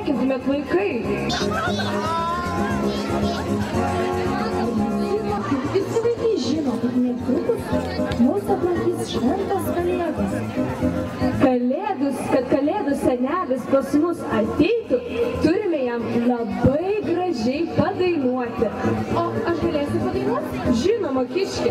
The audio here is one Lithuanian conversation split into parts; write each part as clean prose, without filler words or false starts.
pasveikintumėt vaikai. Visi vaikai žino, kad netrukus mūsų aplankys šventas Kalėdas. Kad Kalėdų senelis pas mus ateitų, turime jam labai gražiai padainuoti. O aš galėsiu padainuoti? Žinoma, kiški.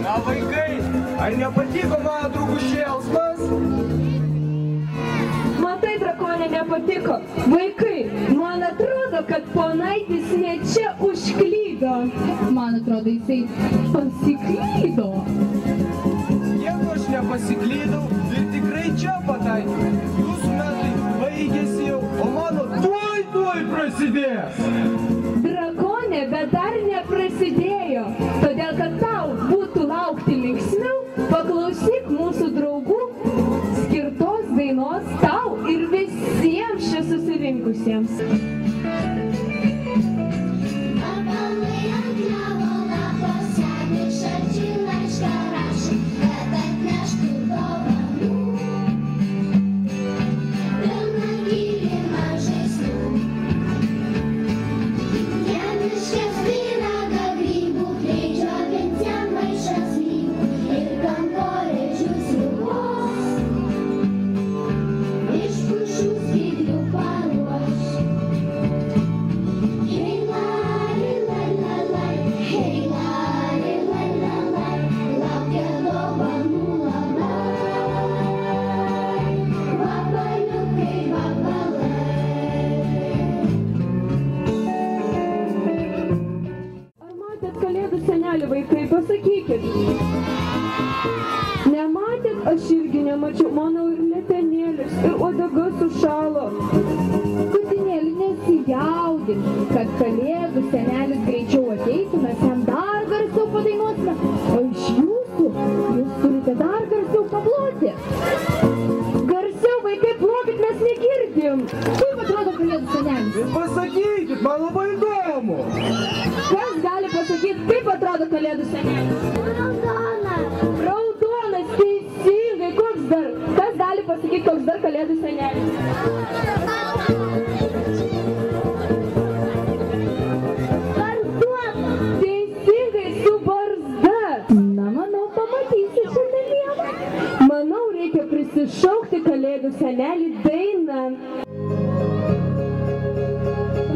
Na vaikai, ar nepatiko mano draugų šėlsmas? Matai, drakonė, nepatiko. Vaikai, man atrodo, kad ponaitis ne čia užklydo. Man atrodo, jisai pasiklydo. Jeigu aš nepasiklydau ir tikrai čia pataikiau, jūsų metai baigėsi jau, o mano tuoj prasidės. Drakonė, bet dar neprasidėjo. Todėl, kad tau būtų laukti linksmiau, paklausyk mūsų draugų skirtos dainos tau ir visiems čia susirinkusiems. Vaikai, pasakykit. Nematėt, aš irgi nemačiau, mano ir letenėlis, ir uodega sušalo. Kutinėlį, nesijaudink, kad Kalėdų senelis greičiau ateitų, mes jam dar garsiau padainuosime, o iš jūsų, jūs turite dar garsiau paploti. Garsiau, vaikai, plokit, mes negirdim. Kaip atrodo Kalėdų senelis? Pasakykit, man labai įdomu. Kas gali pasakyti, kaip atrodo Kalėdų senelis? Raudonas. Raudonas, teisingai. Koks dar? Kas gali pasakyti, koks dar Kalėdų senelis? Barzduotas. Teisingai, su barzda. Na, manau, pamatys. sušaukti kalėdų senelį dainą.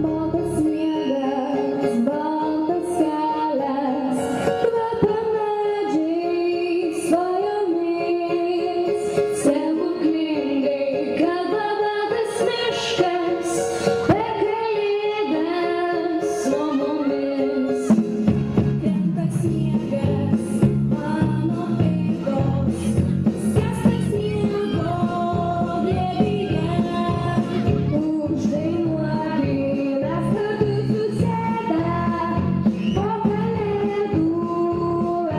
Baltas sniegas, baltas kelias, kvepia medžiais, svajomis, stebuklingai kalba baltas miškas, per kalėdas su mumis. Krenta sniegas, mano pėdos, skęsta sniego glėbyje. Uždainuoti mes kartu susėdę po kalėdų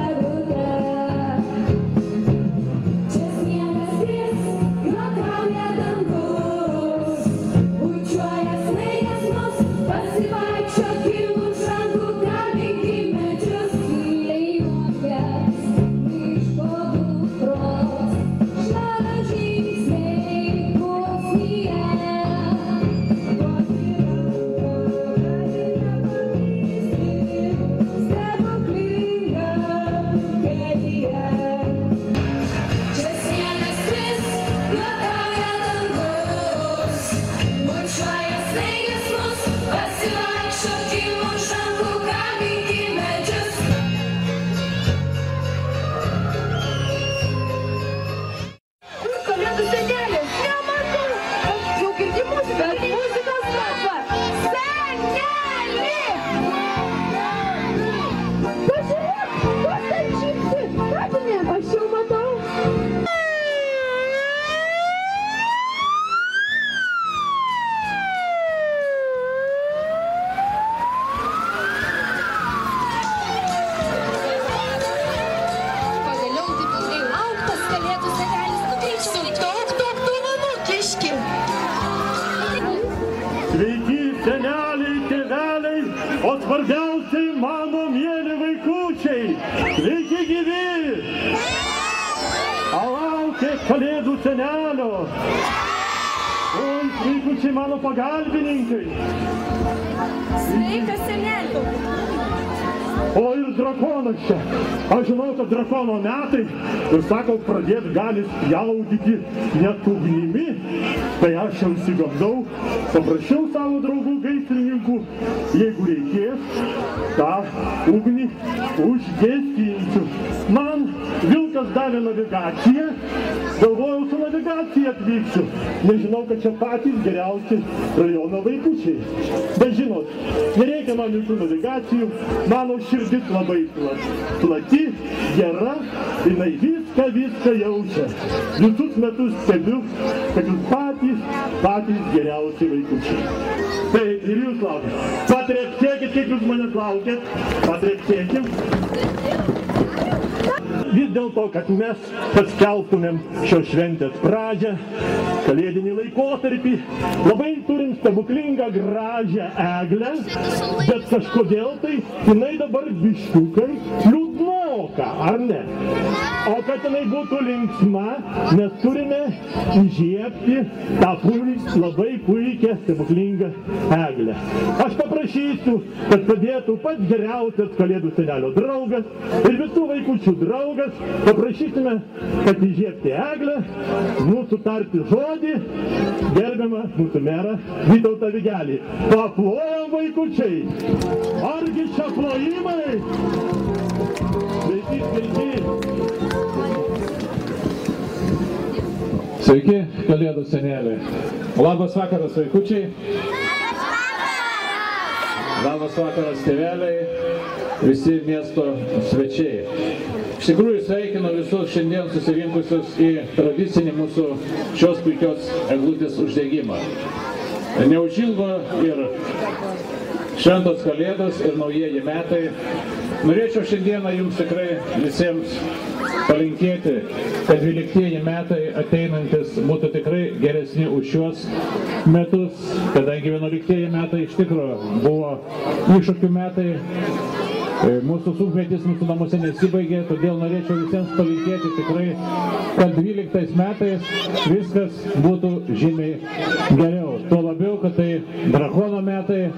eglute. Čia sniegas kris, juokauja dangus, bučiuoja snaiges mus, pasivaikščiokim už rankų, garbinkim medžius. Tyliai juokias miško dukros, šnara žingsniai pusnyje. Čia sniegas kris, juokauja dangus, bučiuoja snaiges mus, pasivaikščiokim už rankų, garbinkim medžius. Kalėdų senelis, nematau. Aš jau girdi muziką, bet muzikos trapa. Seneli! Pažiūrėk, kas ten šypsi? Raginė, aš jau matau. Pagaliau taip ilgai lauktas kalėdų senelis nugrįžta. Daug dovanų kiški. Sveiki, seneliai, tėveliai, o svarbiausiai mano mieli vaikučiai. Sveiki gyvi! Laukėt kalėdų senelio. Oi, vaikučiai mano pagalbininkai. Sveikas seneli. O ir drakonas čia. Aš žinau, kad drakono metai, ir sako, pradėt gali spjaudyti net ugnimi. Tai aš jau įsigandau, paprašiau savo draugų gaisrininkų, jeigu reikės, tą ugnį užgesinsiu. Man vilkas davė navigaciją, galvojau, su navigacija atvyksiu. Nežinau, kad čia patys geriausi rajono vaikučiai. Bet žinot, nereikia man jokių navigacijų, mano širdis labai plati, gera, jinai viską jaučia. Visus metus stebiu, kad jūs patys geriausi vaikučiai. Tai ir jūs laukiat. Patrepsėkit, kaip jūs manęs laukiat. Patrepsėkit. Vis dėlto, kad mes paskelbtumėm šios šventės pradžią, kalėdinį laikotarpį, labai turim stebuklingą gražią eglę, bet kažkodėl tai jinai dabar biškiukai liūdnoka, ar ne? O kad jinai būtų linksma, mes turime įžiebti tą labai puikią stebuklingą eglę. Aš paprašysiu, kad padėtų pats geriausias kalėdų senelio draugas ir visų vaikučių draugas. Paprašysime, kad įžiebti eglę, mūsų tarti žodį, gerbiamą mūsų merą Vytautą Vigelį. Paplojam, vaikučiai! Argi čia plojimai? Sveiki, sveiki! Sveiki, kalėdų seneliai. Labas vakaras, vaikučiai. Labas vakaras, tėveliai, visi miesto svečiai. Iš tikrųjų sveikinu visus šiandien susirinkusius į tradicinį mūsų šios puikios eglutės uždegimą. Neužilgo ir šventos kalėdos ir naujieji metai. Norėčiau šiandieną jums tikrai visiems palinkėti, kad 12 metai ateinantis būtų tikrai geresni už šiuos metus, kadangi 11 metai iš tikrųjų buvo iššūkių metai. Mūsų sunkmetis mūsų namuose nesibaigė, todėl norėčiau visiems palinkėti tikrai, kad 12 metais viskas būtų žymiai geriau. Tuo labiau, kad tai drakono metai,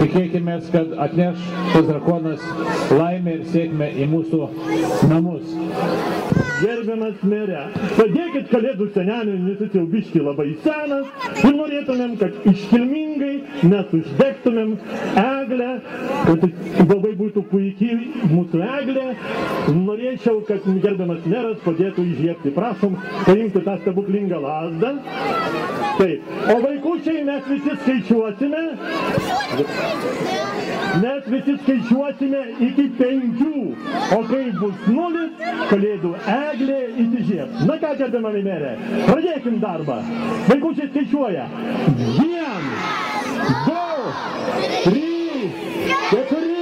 tikėkime, kad atneš tas drakonas laimę ir sėkmę į mūsų namus. gerbiamas mere, padėkit kalėdų seneliui, nes jis jau biškį labai senas ir norėtumėm, kad iškilmingai mes uždegtumėm eglę, kad labai būtų puikiai mūsų eglė. Norėčiau, kad gerbiamas meras padėtų įžiebti. Prašom, paimti tą stebuklingą lazdą. Taip, o vaikučiai mes visi skaičiuosime. Mes visi skaičiuosime iki 5, o kai bus 0, kalėdų eglė įsižiebs. Na ką, gerbiamami merė, pradėkim darbą. Vaikučiai skaičiuoja. 1, 2, 3, 4,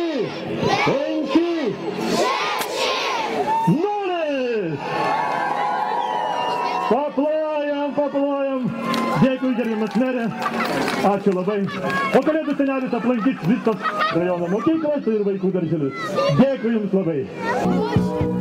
5, 0. Paplojam. Dėkui, gerbiamas merė. Ačiū labai. O kalėdų senelis aplankys visas rajono mokyklas ir vaikų darželius. Dėkui jums labai.